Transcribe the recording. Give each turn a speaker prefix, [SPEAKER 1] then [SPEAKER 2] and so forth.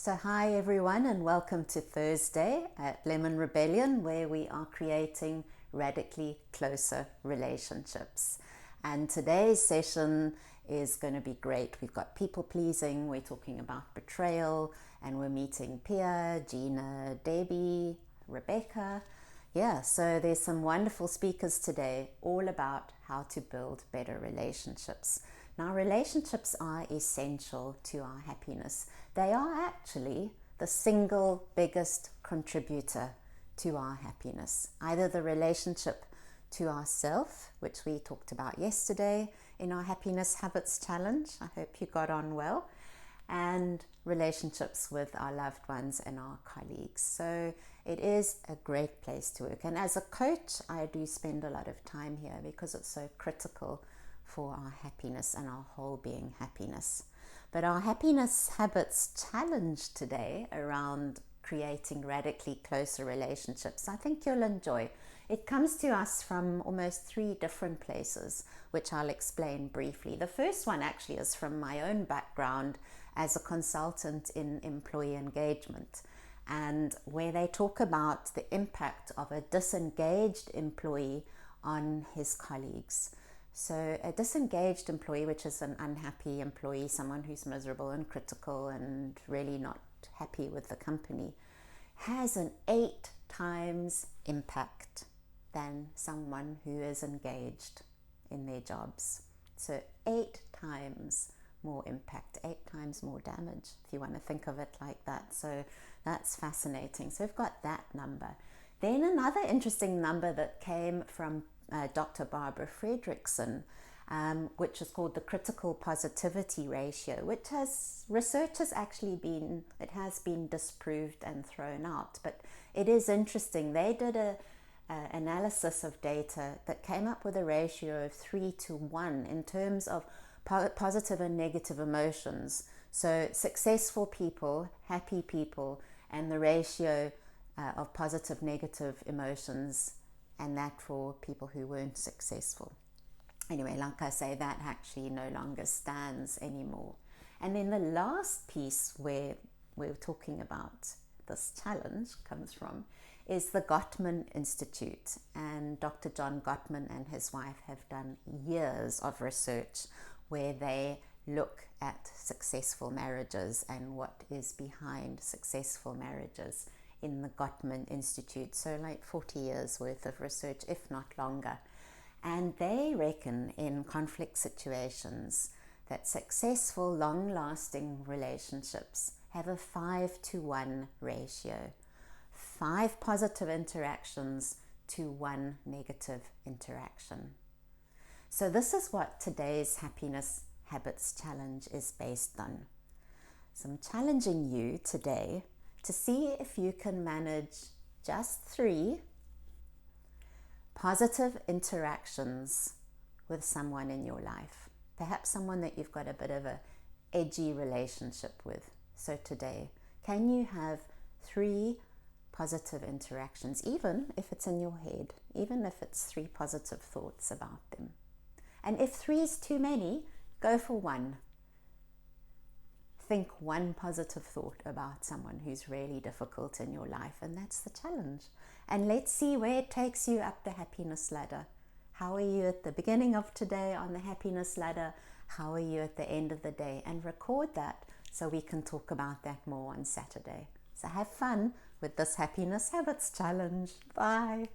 [SPEAKER 1] So hi everyone, and welcome to Thursday at Lemon Rebellion, where we are creating radically closer relationships. And today's session is going to be great. We've got people pleasing, we're talking about betrayal, and we're meeting Pia, Gina, Debbie, Rebecca. Yeah, so there's some wonderful speakers today all about how to build better relationships. Now, relationships are essential to our happiness. They are actually the single biggest contributor to our happiness. Either the relationship to ourself, which we talked about yesterday in our Happiness Habits Challenge. I hope you got on well. And relationships with our loved ones and our colleagues. So it is a great place to work. And as a coach, I do spend a lot of time here because it's so critical for our happiness and our whole being happiness. But our Happiness Habits Challenge today around creating radically closer relationships, I think you'll enjoy. It comes to us from almost 3 different places, which I'll explain briefly. The first one actually is from my own background as a consultant in employee engagement, and where they talk about the impact of a disengaged employee on his colleagues. So a disengaged employee, which is an unhappy employee, someone who's miserable and critical and really not happy with the company, has an 8 times impact than someone who is engaged in their jobs. So 8 times more impact, 8 times more damage, if you want to think of it like that. So that's fascinating. So we've got that number. Then another interesting number that came from Dr. Barbara Fredrickson, which is called the critical positivity ratio, which research has actually been disproved and thrown out. But it is interesting. They did a analysis of data that came up with a ratio of 3-1 in terms of positive and negative emotions. So successful people, happy people, and the ratio of positive, negative emotions, and that for people who weren't successful. Anyway, like I say, that actually no longer stands anymore. And then the last piece where we're talking about this challenge comes from is the Gottman Institute. And Dr. John Gottman and his wife have done years of research where they look at successful marriages and what is behind successful marriages in the Gottman Institute. So like 40 years worth of research, if not longer. And they reckon in conflict situations that successful, long-lasting relationships have a 5-1 ratio. 5 positive interactions to 1 negative interaction. So this is what today's Happiness Habits Challenge is based on. So I'm challenging you today to see if you can manage just 3 positive interactions with someone in your life. Perhaps someone that you've got a bit of a edgy relationship with. So today, can you have 3 positive interactions, even if it's in your head, even if it's 3 positive thoughts about them? And if 3 is too many, go for 1. Think 1 positive thought about someone who's really difficult in your life, and that's the challenge. And let's see where it takes you up the happiness ladder. How are you at the beginning of today on the happiness ladder? How are you at the end of the day? And record that so we can talk about that more on Saturday. So have fun with this Happiness Habits Challenge. Bye.